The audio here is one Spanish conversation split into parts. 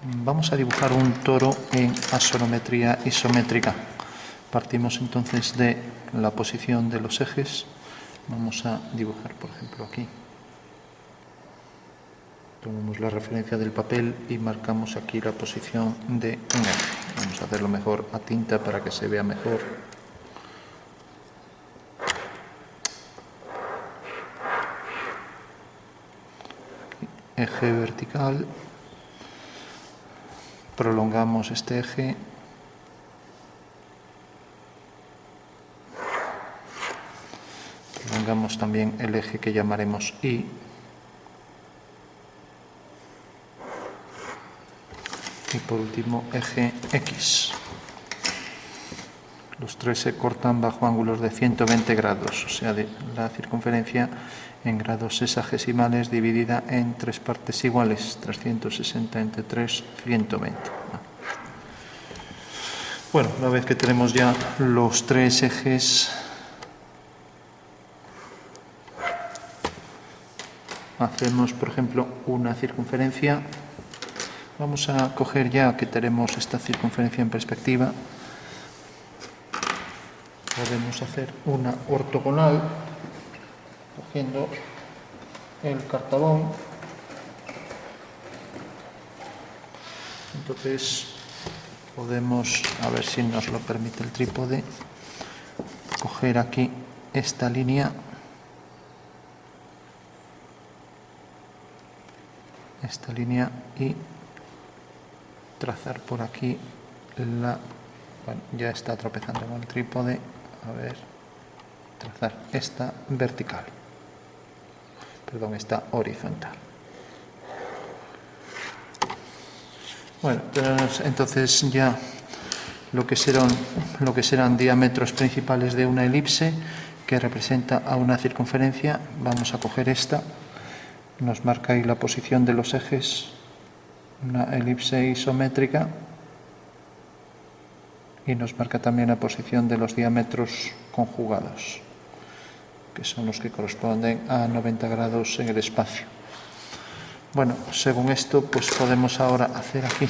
Vamos a dibujar un toro en astrometría isométrica. Partimos entonces de la posición de los ejes. Vamos a dibujar, por ejemplo, aquí. Tomamos la referencia del papel y marcamos aquí la posición de un eje. Vamos a hacerlo mejor a tinta para que se vea mejor. Eje vertical. Prolongamos este eje. Prolongamos también el eje que llamaremos Y. Y por último, eje X. Los tres se cortan bajo ángulos de 120 grados, o sea, de la circunferencia en grados sexagesimales dividida en tres partes iguales, 360 entre 3, 120. Bueno, una vez que tenemos ya los tres ejes hacemos, por ejemplo, una circunferencia. Vamos a coger ya que tenemos esta circunferencia en perspectiva. Podemos hacer una ortogonal cogiendo el cartabón. Entonces podemos, a ver si nos lo permite el trípode, coger aquí esta línea. Esta línea y trazar por aquí la... Bueno, ya está tropezando con el trípode. A ver, trazar esta vertical. Perdón, esta horizontal. Bueno, tenemos entonces ya lo que serán diámetros principales de una elipse que representa a una circunferencia. Vamos a coger esta. Nos marca ahí la posición de los ejes, una elipse isométrica, y nos marca también la posición de los diámetros conjugados, que son los que corresponden a 90 grados en el espacio. Bueno, según esto, pues podemos ahora hacer aquí.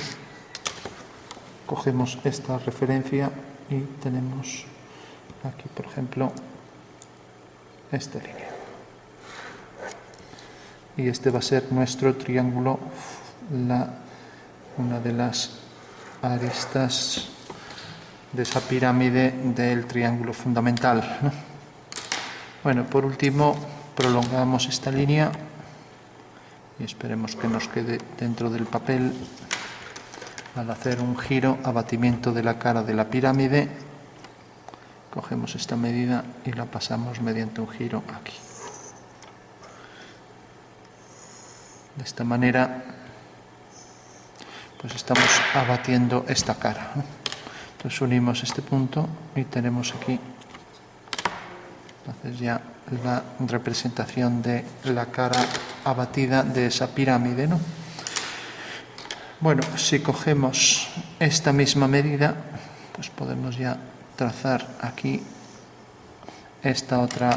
Cogemos esta referencia y tenemos aquí, por ejemplo, esta línea. Y este va a ser nuestro triángulo, una de las aristas de esa pirámide del triángulo fundamental, ¿no? Bueno, por último, prolongamos esta línea y esperemos que nos quede dentro del papel. Al hacer un giro, abatimiento de la cara de la pirámide, cogemos esta medida y la pasamos mediante un giro aquí. De esta manera, pues estamos abatiendo esta cara, ¿no? Entonces unimos este punto y tenemos aquí entonces ya la representación de la cara abatida de esa pirámide, ¿no? Bueno, si cogemos esta misma medida, pues podemos ya trazar aquí esta otra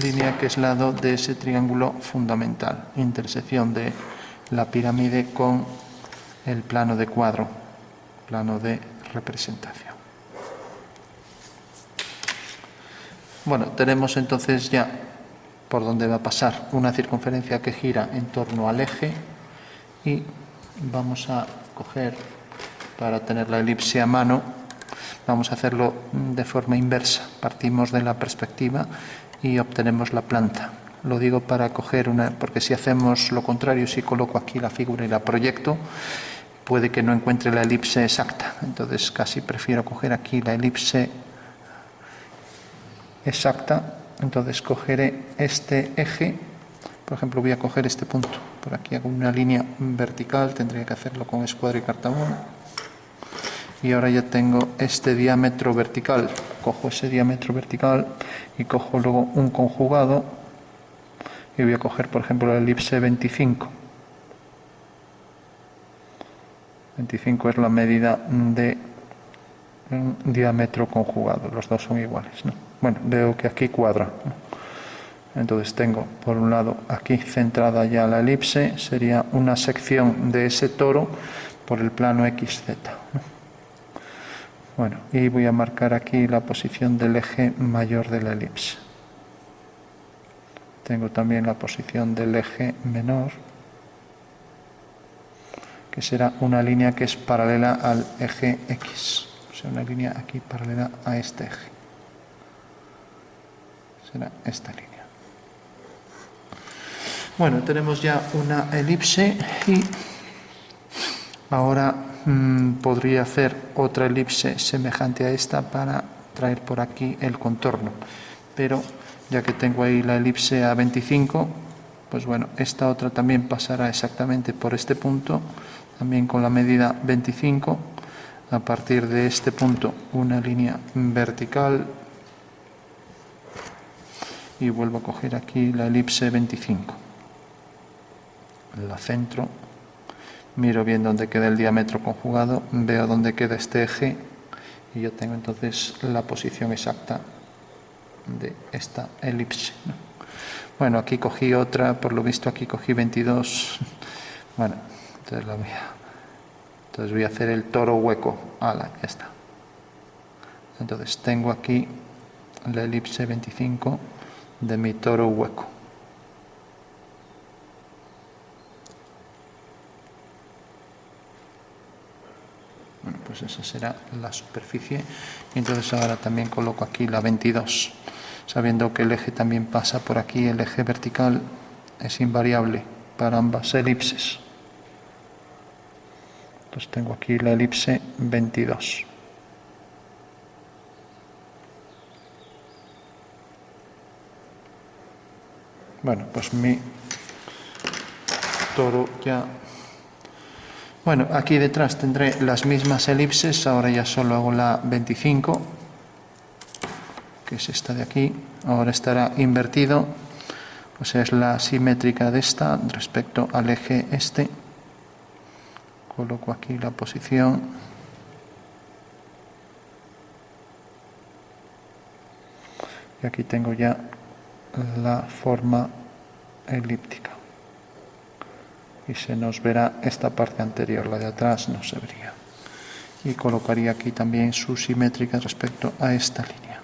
línea que es lado de ese triángulo fundamental, intersección de la pirámide con el plano de cuadro, plano de representación. Bueno, tenemos entonces ya por donde va a pasar una circunferencia que gira en torno al eje y vamos a coger, para tener la elipse a mano, vamos a hacerlo de forma inversa. Partimos de la perspectiva y obtenemos la planta. Lo digo para coger una, porque si hacemos lo contrario, si coloco aquí la figura y la proyecto, puede que no encuentre la elipse exacta. Entonces casi prefiero coger aquí la elipse exacta. Entonces cogeré este eje, por ejemplo voy a coger este punto, por aquí hago una línea vertical, tendría que hacerlo con escuadra y cartabón, y ahora ya tengo este diámetro vertical. Cojo ese diámetro vertical y cojo luego un conjugado y voy a coger, por ejemplo, la elipse 25. 25 es la medida de un diámetro conjugado, los dos son iguales, ¿no? Bueno, veo que aquí cuadra, ¿no? Entonces tengo por un lado aquí centrada ya la elipse, sería una sección de ese toro por el plano XZ. Bueno, y voy a marcar aquí la posición del eje mayor de la elipse. Tengo también la posición del eje menor, que será una línea que es paralela al eje X. O sea, una línea aquí paralela a este eje. Será esta línea. Bueno, tenemos ya una elipse y ahora podría hacer otra elipse semejante a esta para traer por aquí el contorno. Pero ya que tengo ahí la elipse a 25, pues bueno, esta otra también pasará exactamente por este punto, también con la medida 25. A partir de este punto una línea vertical y vuelvo a coger aquí la elipse 25. La centro, miro bien dónde queda el diámetro conjugado, veo dónde queda este eje y yo tengo entonces la posición exacta de esta elipse, ¿no? Bueno, aquí cogí otra, por lo visto aquí cogí 22. Bueno, entonces voy a hacer el toro hueco. ¡Hala! Ya está. Entonces tengo aquí la elipse 25 de mi toro hueco. Bueno, pues esa será la superficie. Y entonces ahora también coloco aquí la 22, sabiendo que el eje también pasa por aquí, el eje vertical es invariable para ambas elipses. Entonces tengo aquí la elipse 22. Bueno, pues mi toro ya... Bueno, aquí detrás tendré las mismas elipses, ahora ya solo hago la 25, que es esta de aquí. Ahora estará invertido, o sea, es la simétrica de esta respecto al eje este. Coloco aquí la posición. Y aquí tengo ya la forma elíptica. Y se nos verá esta parte anterior, la de atrás no se vería. Y colocaría aquí también su simétrica respecto a esta línea.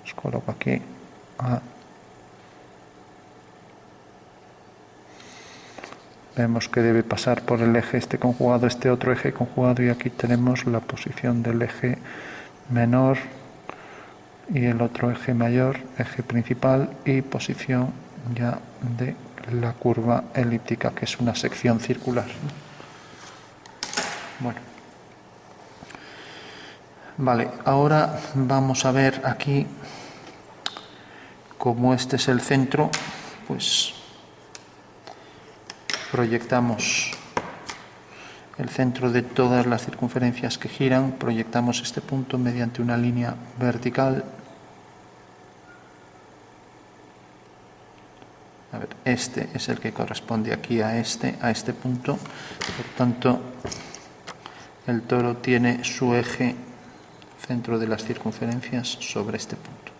Os coloco aquí. Vemos que debe pasar por el eje este conjugado, este otro eje conjugado, y aquí tenemos la posición del eje menor y el otro eje mayor, eje principal, y posición ya de la curva elíptica, que es una sección circular. Bueno, vale, ahora vamos a ver aquí, como este es el centro, pues proyectamos el centro de todas las circunferencias que giran, proyectamos este punto mediante una línea vertical. A ver, este es el que corresponde aquí a este punto. Por tanto, el toro tiene su eje, centro de las circunferencias, sobre este punto.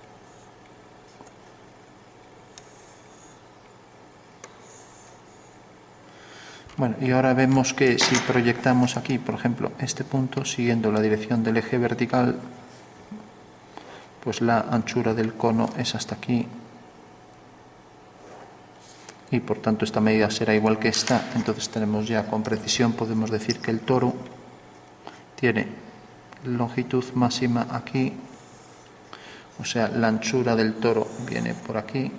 Bueno, y ahora vemos que si proyectamos aquí, por ejemplo, este punto, siguiendo la dirección del eje vertical, pues la anchura del cono es hasta aquí. Y por tanto esta medida será igual que esta. Entonces tenemos ya con precisión, podemos decir que el toro tiene longitud máxima aquí, o sea, la anchura del toro viene por aquí,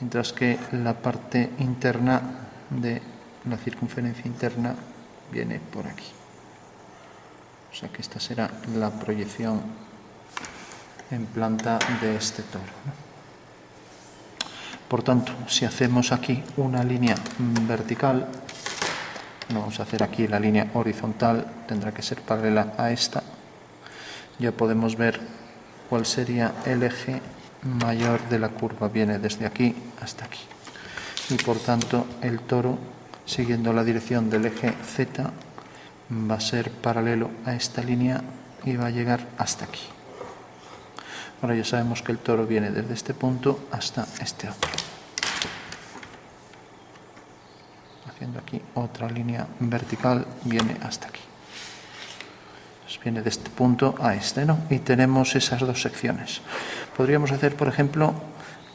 mientras que la parte interna de la circunferencia interna viene por aquí. O sea que esta será la proyección en planta de este toro, ¿no? Por tanto, si hacemos aquí una línea vertical, vamos a hacer aquí la línea horizontal, tendrá que ser paralela a esta, ya podemos ver cuál sería el eje mayor de la curva, viene desde aquí hasta aquí. Y por tanto, el toro, siguiendo la dirección del eje Z, va a ser paralelo a esta línea y va a llegar hasta aquí. Ahora ya sabemos que el toro viene desde este punto hasta este otro. Haciendo aquí otra línea vertical, viene hasta aquí. Entonces viene de este punto a este, ¿no? Y tenemos esas dos secciones. Podríamos hacer, por ejemplo,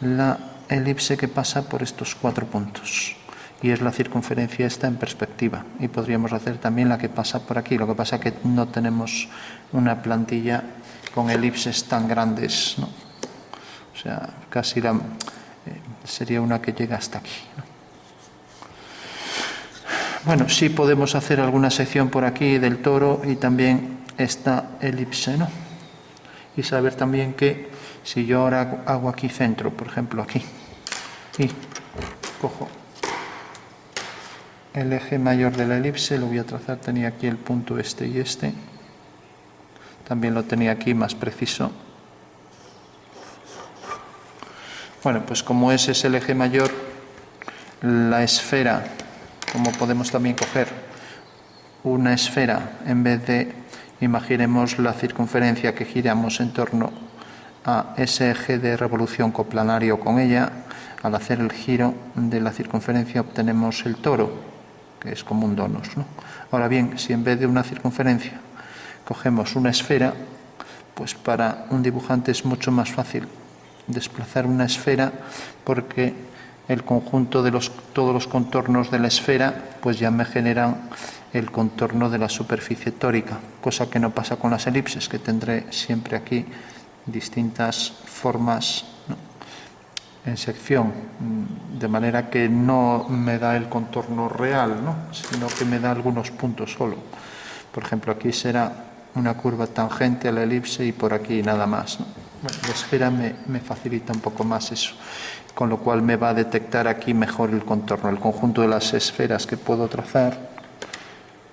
la elipse que pasa por estos 4 puntos. Y es la circunferencia esta en perspectiva. Y podríamos hacer también la que pasa por aquí. Lo que pasa es que no tenemos una plantilla con elipses tan grandes, ¿no? O sea, casi sería una que llega hasta aquí, ¿no? Bueno, sí podemos hacer alguna sección por aquí del toro y también esta elipse, ¿no? Y saber también que si yo ahora hago aquí centro, por ejemplo aquí, y cojo el eje mayor de la elipse, lo voy a trazar, tenía aquí el punto este y este, también lo tenía aquí más preciso. Bueno, pues como ese es el eje mayor, la esfera, como podemos también coger una esfera, en vez de, imaginemos la circunferencia que giramos en torno a ese eje de revolución coplanario con ella, al hacer el giro de la circunferencia obtenemos el toro, que es como un donus, ¿no? Ahora bien, si en vez de una circunferencia cogemos una esfera, pues para un dibujante es mucho más fácil desplazar una esfera porque el conjunto de todos los contornos de la esfera pues ya me generan el contorno de la superficie tórica, cosa que no pasa con las elipses, que tendré siempre aquí distintas formas, ¿no?, en sección, de manera que no me da el contorno real, ¿no?, sino que me da algunos puntos solo. Por ejemplo, aquí será una curva tangente a la elipse y por aquí nada más, ¿no? Bueno, la esfera me facilita un poco más eso, con lo cual me va a detectar aquí mejor el contorno, el conjunto de las esferas que puedo trazar.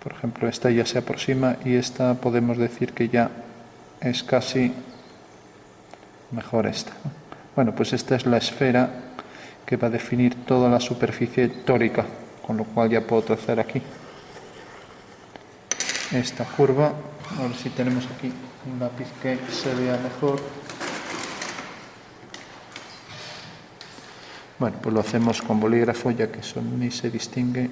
Por ejemplo, esta ya se aproxima y esta podemos decir que ya es casi mejor esta, ¿no? Bueno, pues esta es la esfera que va a definir toda la superficie tórica, con lo cual ya puedo trazar aquí esta curva. A ver si tenemos aquí un lápiz que se vea mejor. Bueno, pues lo hacemos con bolígrafo, ya que eso ni se distingue.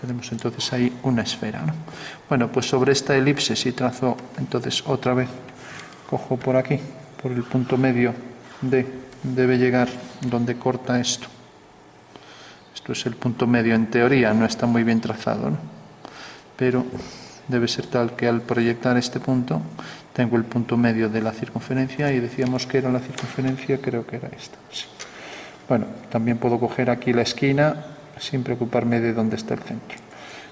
Tenemos entonces ahí una esfera, ¿no? Bueno, pues sobre esta elipse, si trazo entonces otra vez, cojo por aquí, por el punto medio debe llegar donde corta esto. Esto es el punto medio en teoría, no está muy bien trazado, ¿no?, pero debe ser tal que al proyectar este punto tengo el punto medio de la circunferencia y decíamos que era la circunferencia, creo que era esta, sí. Bueno, también puedo coger aquí la esquina sin preocuparme de dónde está el centro.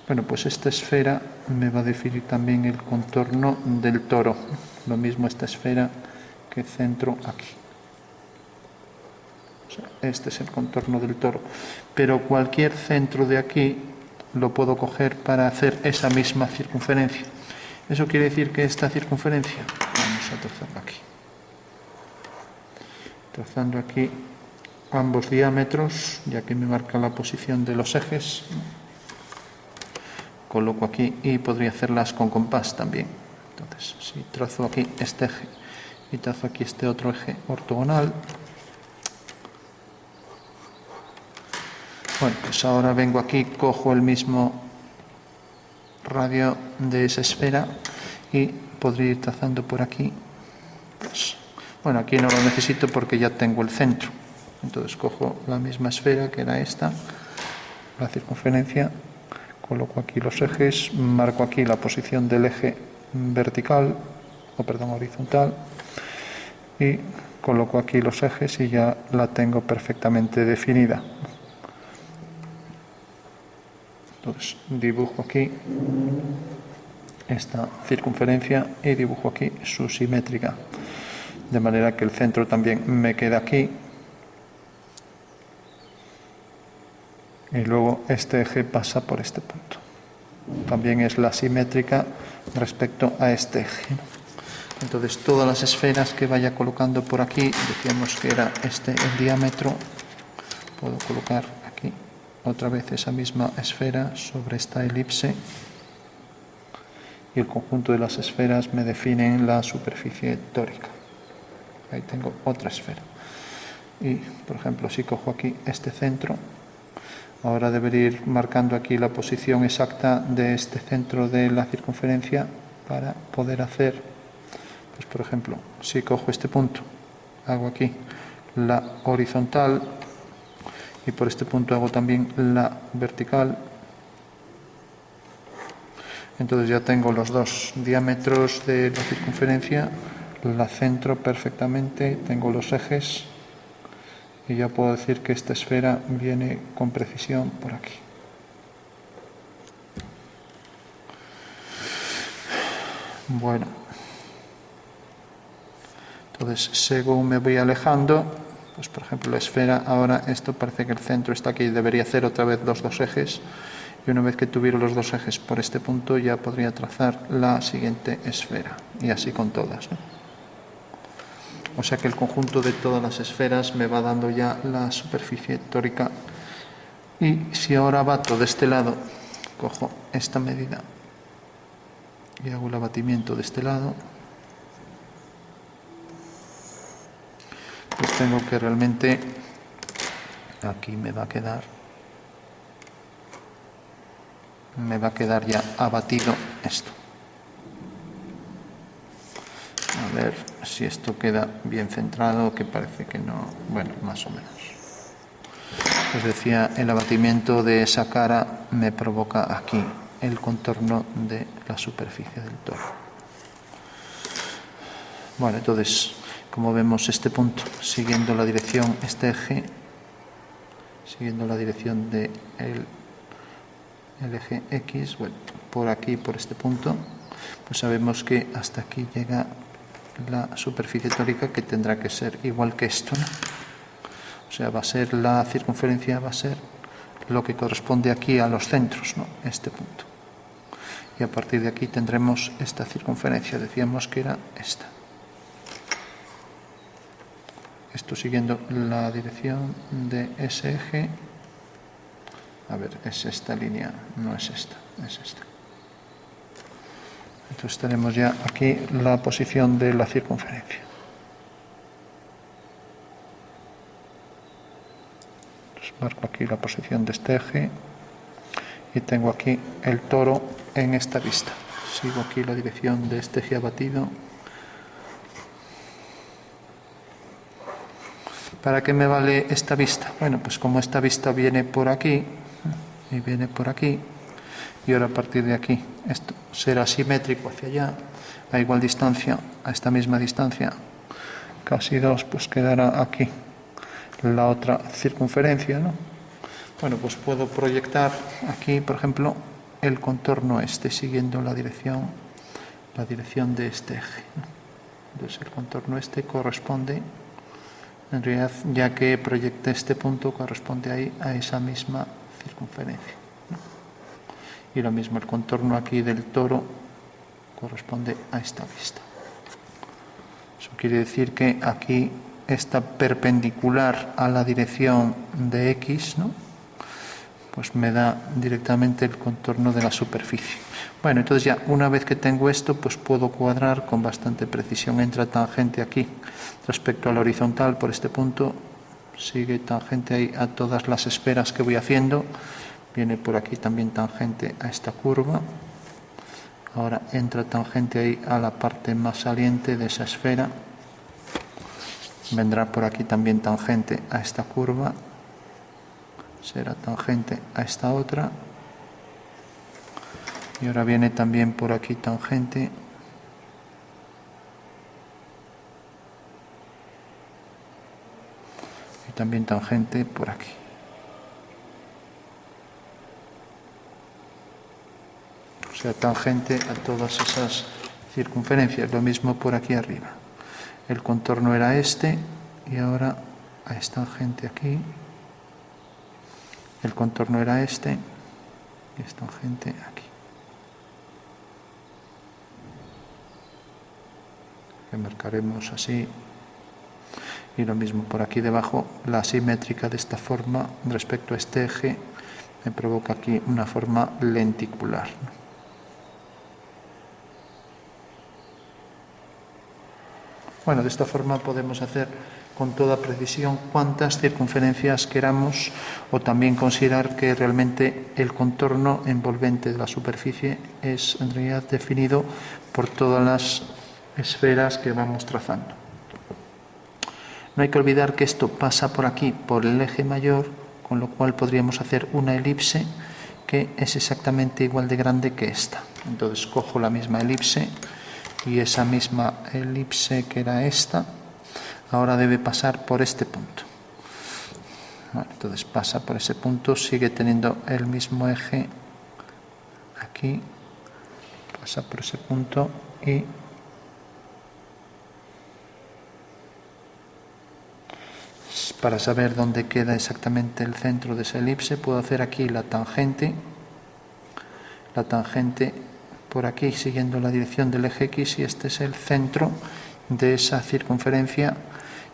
Bueno, pues esta esfera me va a definir también el contorno del toro. Lo mismo esta esfera que centro aquí. O sea, este es el contorno del toro. Pero cualquier centro de aquí lo puedo coger para hacer esa misma circunferencia. Eso quiere decir que esta circunferencia, vamos a trazarla aquí. Trazando aquí ambos diámetros, ya que me marca la posición de los ejes, coloco aquí y podría hacerlas con compás también. Entonces, si trazo aquí este eje y trazo aquí este otro eje ortogonal, bueno, pues ahora vengo aquí, cojo el mismo radio de esa esfera y podría ir trazando por aquí. Pues, bueno, aquí no lo necesito porque ya tengo el centro. Entonces cojo la misma esfera que era esta, la circunferencia, coloco aquí los ejes, marco aquí la posición del eje vertical, horizontal, y coloco aquí los ejes y ya la tengo perfectamente definida. Entonces dibujo aquí esta circunferencia y dibujo aquí su simétrica, de manera que el centro también me queda aquí. Y luego este eje pasa por este punto. También es la simétrica respecto a este eje. Entonces todas las esferas que vaya colocando por aquí, decíamos que era este el diámetro, puedo colocar aquí otra vez esa misma esfera sobre esta elipse y el conjunto de las esferas me definen la superficie tórica. ahí tengo otra esfera. Y, por ejemplo, si cojo aquí este centro, ahora debería ir marcando aquí la posición exacta de este centro de la circunferencia para poder hacer, pues por ejemplo, si cojo este punto, hago aquí la horizontal y por este punto hago también la vertical. Entonces ya tengo los dos diámetros de la circunferencia, la centro perfectamente, tengo los ejes y ya puedo decir que esta esfera viene con precisión por aquí. Bueno, entonces según me voy alejando, pues por ejemplo la esfera, ahora esto parece que el centro está aquí, debería hacer otra vez los dos ejes y una vez que tuviera los dos ejes por este punto ya podría trazar la siguiente esfera y así con todas, ¿no? O sea que el conjunto de todas las esferas me va dando ya la superficie tórica. Y si ahora bato de este lado, cojo esta medida y hago el abatimiento de este lado, pues tengo que realmente aquí me va a quedar ya abatido esto. A ver si esto queda bien centrado, que parece que no, bueno, más o menos. Os decía, el abatimiento de esa cara me provoca aquí el contorno de la superficie del toro. Bueno, entonces, como vemos este punto, siguiendo la dirección, este eje, siguiendo la dirección del eje X, bueno, por aquí, por este punto, pues sabemos que hasta aquí llega la superficie tórica, que tendrá que ser igual que esto, ¿no? O sea, va a ser la circunferencia, va a ser lo que corresponde aquí a los centros, ¿no? Este punto. Y a partir de aquí tendremos esta circunferencia, decíamos que era esta. Esto siguiendo la dirección de ese eje. A ver, es esta línea, no es esta, es esta. Entonces tenemos ya aquí la posición de la circunferencia. Entonces marco aquí la posición de este eje y tengo aquí el toro en esta vista. Sigo aquí la dirección de este eje abatido. ¿Para qué me vale esta vista? Bueno, pues como esta vista viene por aquí y viene por aquí, y ahora a partir de aquí esto será simétrico hacia allá, a igual distancia, a esta misma distancia, casi 2, pues quedará aquí la otra circunferencia, ¿no? Bueno, pues puedo proyectar aquí, por ejemplo, el contorno este, siguiendo la dirección de este eje, ¿no? Entonces el contorno este corresponde, en realidad, ya que proyecté este punto, corresponde ahí a esa misma circunferencia, ¿no? Y lo mismo, el contorno aquí del toro corresponde a esta vista. Eso quiere decir que aquí está perpendicular a la dirección de X, ¿no? Pues me da directamente el contorno de la superficie. Bueno, entonces ya una vez que tengo esto, pues puedo cuadrar con bastante precisión. Entra tangente aquí respecto a la horizontal por este punto, sigue tangente ahí a todas las esferas que voy haciendo, viene por aquí también tangente a esta curva, ahora entra tangente ahí a la parte más saliente de esa esfera, vendrá por aquí también tangente a esta curva, será tangente a esta otra, y ahora viene también por aquí tangente y también tangente por aquí. O sea, tangente a todas esas circunferencias. Lo mismo por aquí arriba. El contorno era este y ahora es tangente aquí. El contorno era este y es tangente aquí. Que marcaremos así. Y lo mismo por aquí debajo, la simétrica de esta forma respecto a este eje me provoca aquí una forma lenticular, ¿no? Bueno, de esta forma podemos hacer con toda precisión cuántas circunferencias queramos, o también considerar que realmente el contorno envolvente de la superficie es en realidad definido por todas las esferas que vamos trazando. No hay que olvidar que esto pasa por aquí, por el eje mayor, con lo cual podríamos hacer una elipse que es exactamente igual de grande que esta. Entonces cojo la misma elipse, y esa misma elipse que era esta, ahora debe pasar por este punto. Vale, entonces pasa por ese punto, sigue teniendo el mismo eje aquí, pasa por ese punto y para saber dónde queda exactamente el centro de esa elipse, puedo hacer aquí la tangente por aquí siguiendo la dirección del eje X, y este es el centro de esa circunferencia,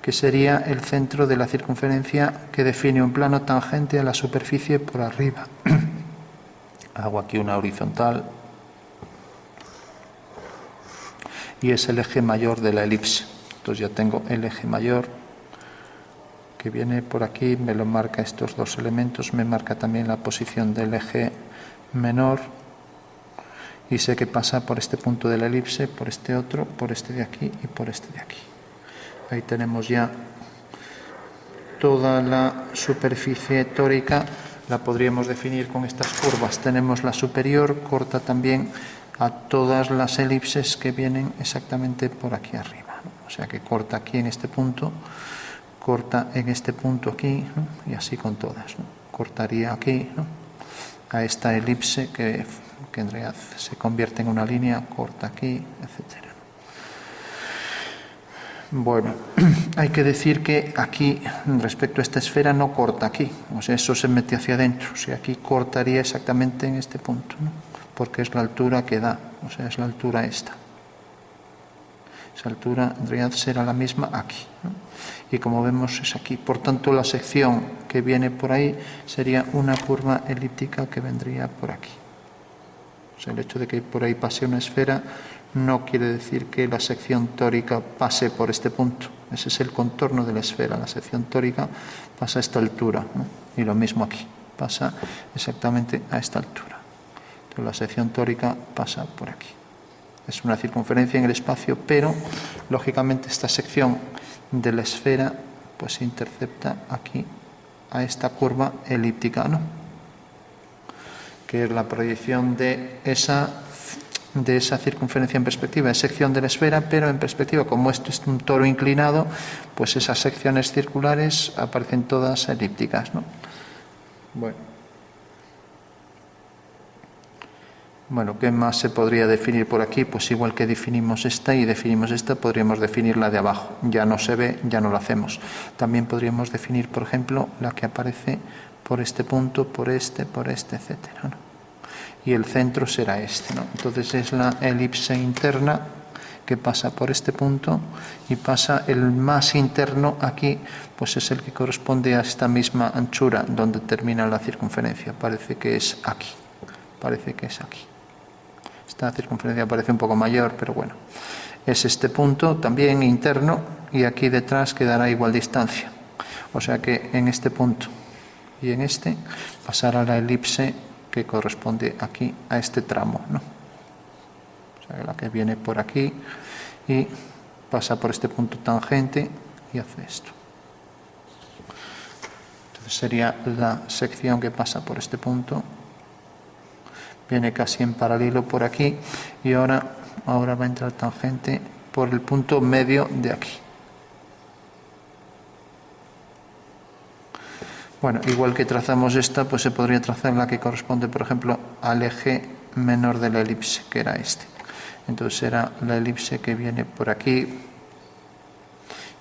que sería el centro de la circunferencia que define un plano tangente a la superficie por arriba. Hago aquí una horizontal y es el eje mayor de la elipse. Entonces ya tengo el eje mayor que viene por aquí, me lo marca estos dos elementos, me marca también la posición del eje menor, y sé que pasa por este punto de la elipse, por este otro, por este de aquí y por este de aquí. Ahí tenemos ya toda la superficie tórica, la podríamos definir con estas curvas. Tenemos la superior, corta también a todas las elipses que vienen exactamente por aquí arriba, ¿no? O sea que corta aquí en este punto, corta en este punto aquí, ¿no? Y así con todas, ¿no? Cortaría aquí, ¿no? A esta elipse que en realidad se convierte en una línea, corta aquí, etcétera. Bueno, hay que decir que aquí, respecto a esta esfera, no corta aquí, o sea, eso se mete hacia adentro, o sea, aquí cortaría exactamente en este punto, ¿no? Porque es la altura que da, o sea, es la altura esta. Esa altura en realidad será la misma aquí, ¿no? Y como vemos es aquí. Por tanto, la sección que viene por ahí sería una curva elíptica que vendría por aquí. O sea, el hecho de que por ahí pase una esfera no quiere decir que la sección tórica pase por este punto. Ese es el contorno de la esfera. La sección tórica pasa a esta altura, ¿no? Y lo mismo aquí, pasa exactamente a esta altura. Entonces la sección tórica pasa por aquí. Es una circunferencia en el espacio, pero lógicamente esta sección de la esfera pues intercepta aquí a esta curva elíptica, ¿no? Que es la proyección de esa circunferencia en perspectiva, es sección de la esfera, pero en perspectiva, como esto es un toro inclinado, pues esas secciones circulares aparecen todas elípticas, ¿no? Bueno, ¿qué más se podría definir por aquí? Pues igual que definimos esta y definimos esta, podríamos definir la de abajo. Ya no se ve, ya no lo hacemos. También podríamos definir, por ejemplo, la que aparece por este punto, por este, etcétera, ¿no? Y el centro será este, ¿no? Entonces es la elipse interna que pasa por este punto, y pasa el más interno aquí, pues es el que corresponde a esta misma anchura donde termina la circunferencia. Parece que es aquí. Esta circunferencia parece un poco mayor, pero bueno. Es este punto también interno, y aquí detrás quedará igual distancia. O sea que en este punto y en este pasará la elipse que corresponde aquí a este tramo, ¿no? O sea, la que viene por aquí y pasa por este punto tangente y hace esto. Entonces sería la sección que pasa por este punto. Viene casi en paralelo por aquí, y ahora va a entrar tangente por el punto medio de aquí. Bueno, igual que trazamos esta, pues se podría trazar la que corresponde, por ejemplo, al eje menor de la elipse, que era este. Entonces será la elipse que viene por aquí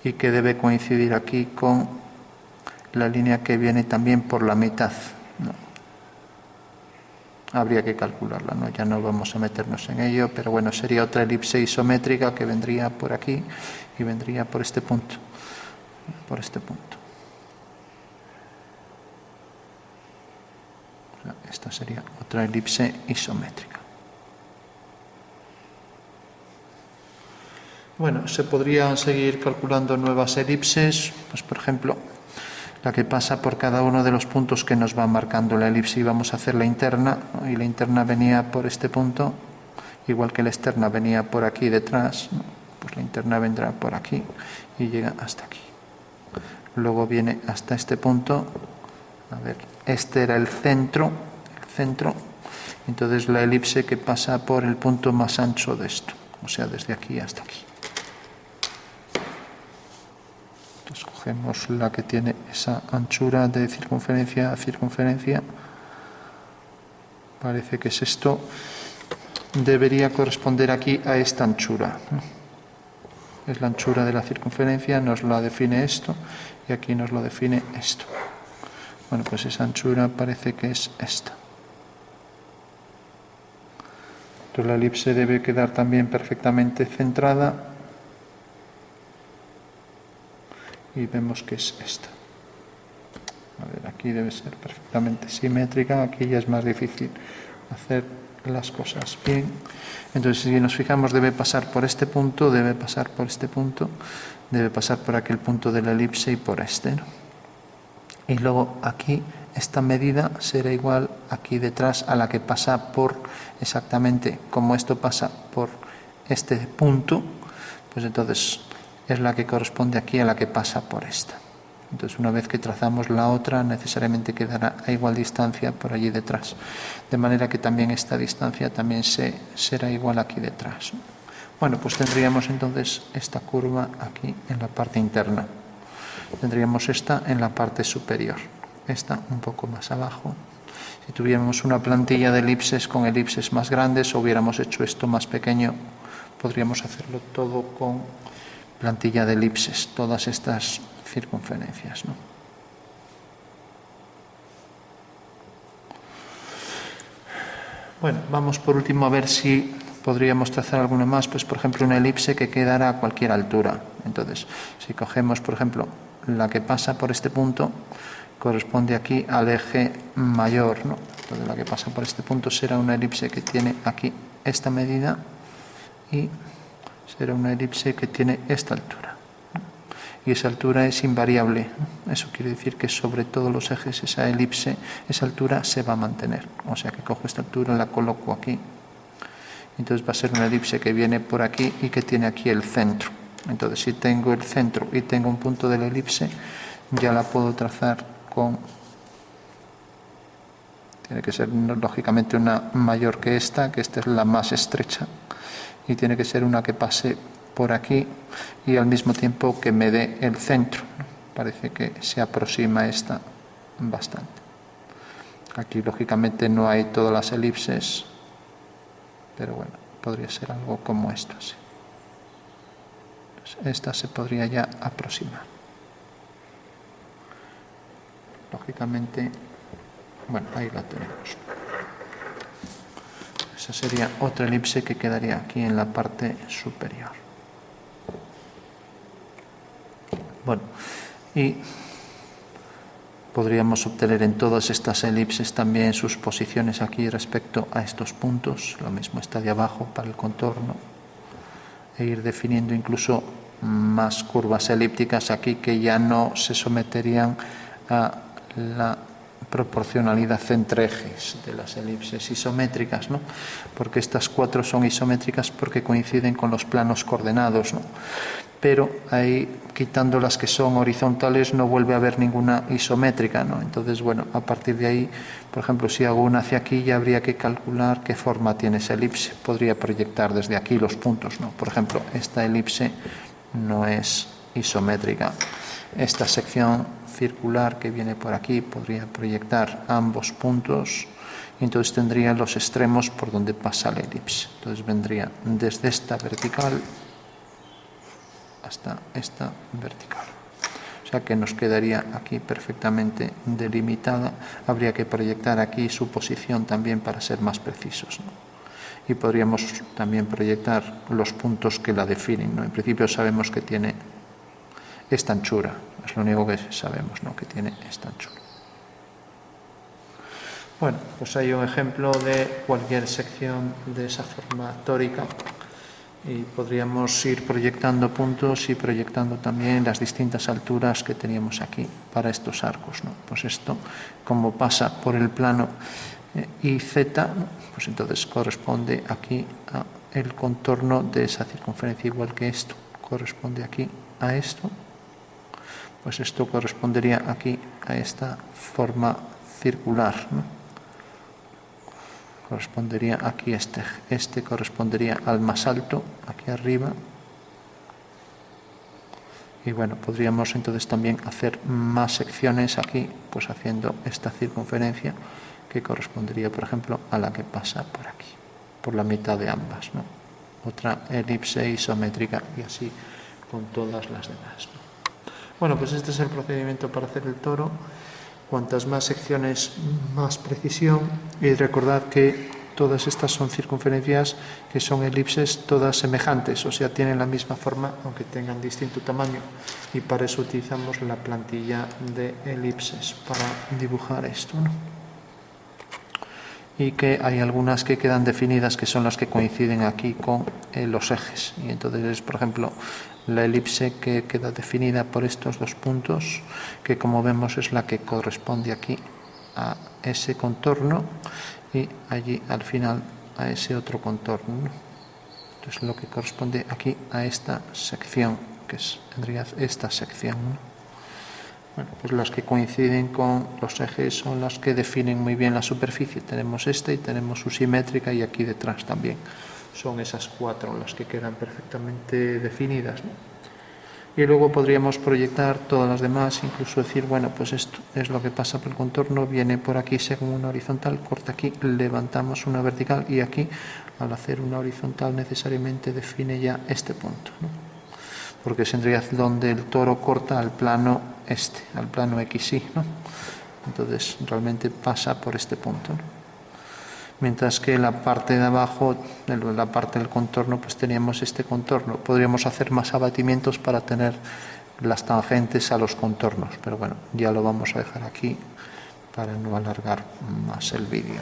y que debe coincidir aquí con la línea que viene también por la mitad, ¿no? Habría que calcularla, ¿no? Ya no vamos a meternos en ello, pero bueno, sería otra elipse isométrica que vendría por aquí y vendría por este punto, Esta sería otra elipse isométrica. Bueno, se podrían seguir calculando nuevas elipses, pues por ejemplo, la que pasa por cada uno de los puntos que nos va marcando la elipse, y vamos a hacer la interna, ¿no? Y la interna venía por este punto, igual que la externa venía por aquí detrás, ¿no? Pues la interna vendrá por aquí y llega hasta aquí. Luego viene hasta este punto, a ver, este era el centro, entonces la elipse que pasa por el punto más ancho de esto, o sea, desde aquí hasta aquí. Entonces cogemos la que tiene esa anchura de circunferencia a circunferencia, parece que es esto, debería corresponder aquí a esta anchura. Es la anchura de la circunferencia, nos la define esto, y aquí nos lo define esto. Bueno, pues esa anchura parece que es esta. Entonces la elipse debe quedar también perfectamente centrada, y vemos que es esta. A ver, aquí debe ser perfectamente simétrica, aquí ya es más difícil hacer las cosas bien. Entonces, si nos fijamos, debe pasar por este punto, debe pasar por este punto, debe pasar por aquel punto de la elipse y por este, ¿no? Y luego aquí esta medida será igual aquí detrás a la que pasa por, exactamente como esto pasa por este punto, pues entonces es la que corresponde aquí a la que pasa por esta. Entonces, una vez que trazamos la otra, necesariamente quedará a igual distancia por allí detrás. De manera que también esta distancia también será igual aquí detrás. Bueno, pues tendríamos entonces esta curva aquí en la parte interna. Tendríamos esta en la parte superior. Esta un poco más abajo. Si tuviéramos una plantilla de elipses con elipses más grandes, o hubiéramos hecho esto más pequeño, podríamos hacerlo todo con plantilla de elipses, todas estas circunferencias, ¿no? Bueno, vamos por último a ver si podríamos trazar alguna más, pues por ejemplo una elipse que quedara a cualquier altura. Entonces, si cogemos por ejemplo la que pasa por este punto, corresponde aquí al eje mayor, ¿no? Entonces la que pasa por este punto será una elipse que tiene aquí esta medida y será una elipse que tiene esta altura. Y esa altura es invariable. Eso quiere decir que sobre todos los ejes esa elipse, esa altura se va a mantener. O sea que cojo esta altura, la coloco aquí. Entonces va a ser una elipse que viene por aquí y que tiene aquí el centro. Entonces, si tengo el centro y tengo un punto de la elipse, ya la puedo trazar con... Tiene que ser lógicamente una mayor que esta es la más estrecha. Y tiene que ser una que pase por aquí y al mismo tiempo que me dé el centro. Parece que se aproxima esta bastante. Aquí lógicamente no hay todas las elipses, pero bueno, podría ser algo como esto. Así. Entonces, esta se podría ya aproximar. Lógicamente, bueno, ahí la tenemos. Esa sería otra elipse que quedaría aquí en la parte superior. Bueno, y podríamos obtener en todas estas elipses también sus posiciones aquí respecto a estos puntos. Lo mismo está de abajo para el contorno. E ir definiendo incluso más curvas elípticas aquí que ya no se someterían a la proporcionalidad entre ejes de las elipses isométricas, ¿no? Porque estas cuatro son isométricas porque coinciden con los planos coordenados, ¿no? Pero ahí, quitando las que son horizontales, no vuelve a haber ninguna isométrica, ¿no? Entonces, bueno, a partir de ahí, por ejemplo, si hago una hacia aquí, ya habría que calcular qué forma tiene esa elipse. Podría proyectar desde aquí los puntos, ¿no? Por ejemplo, esta elipse no es isométrica. Esta sección circular que viene por aquí podría proyectar ambos puntos y entonces tendría los extremos por donde pasa la elipse. Entonces vendría desde esta vertical hasta esta vertical. O sea que nos quedaría aquí perfectamente delimitada. Habría que proyectar aquí su posición también para ser más precisos, ¿no? Y podríamos también proyectar los puntos que la definen, ¿no? En principio sabemos que tiene esta anchura, es lo único que sabemos, ¿no? Que tiene esta anchura. Bueno, pues hay un ejemplo de cualquier sección de esa forma tórica Y podríamos ir proyectando puntos y proyectando también las distintas alturas que teníamos aquí para estos arcos, ¿no? Pues esto, como pasa por el plano IZ, ¿no? Pues entonces corresponde aquí a el contorno de esa circunferencia, igual que esto corresponde aquí a esto, pues esto correspondería aquí a esta forma circular, ¿no? Correspondería aquí este correspondería al más alto, aquí arriba. Y bueno, podríamos entonces también hacer más secciones aquí, pues haciendo esta circunferencia que correspondería, por ejemplo, a la que pasa por aquí, por la mitad de ambas, ¿no? Otra elipse isométrica y así con todas las demás, ¿no? Bueno, pues este es el procedimiento para hacer el toro. Cuantas más secciones, más precisión. Y recordad que todas estas son circunferencias que son elipses todas semejantes, o sea, tienen la misma forma, aunque tengan distinto tamaño. Y para eso utilizamos la plantilla de elipses para dibujar esto, ¿no? Y que hay algunas que quedan definidas, que son las que coinciden aquí con los ejes. Y entonces, por ejemplo, la elipse que queda definida por estos dos puntos, que como vemos es la que corresponde aquí a ese contorno y allí al final a ese otro contorno, ¿no? Entonces lo que corresponde aquí a esta sección, que es en realidad esta sección, ¿no? Bueno, pues las que coinciden con los ejes son las que definen muy bien la superficie. Tenemos esta y tenemos su simétrica y aquí detrás también. Son esas cuatro las que quedan perfectamente definidas, ¿no? Y luego podríamos proyectar todas las demás, incluso decir, bueno, pues esto es lo que pasa por el contorno, viene por aquí según una horizontal, corta aquí, levantamos una vertical y aquí, al hacer una horizontal, necesariamente define ya este punto, ¿no? Porque es en realidad donde el toro corta al plano al plano XY, ¿no? Entonces realmente pasa por este punto, ¿no? Mientras que la parte de abajo, la parte del contorno, pues teníamos este contorno. Podríamos hacer más abatimientos para tener las tangentes a los contornos, pero bueno, ya lo vamos a dejar aquí para no alargar más el vídeo.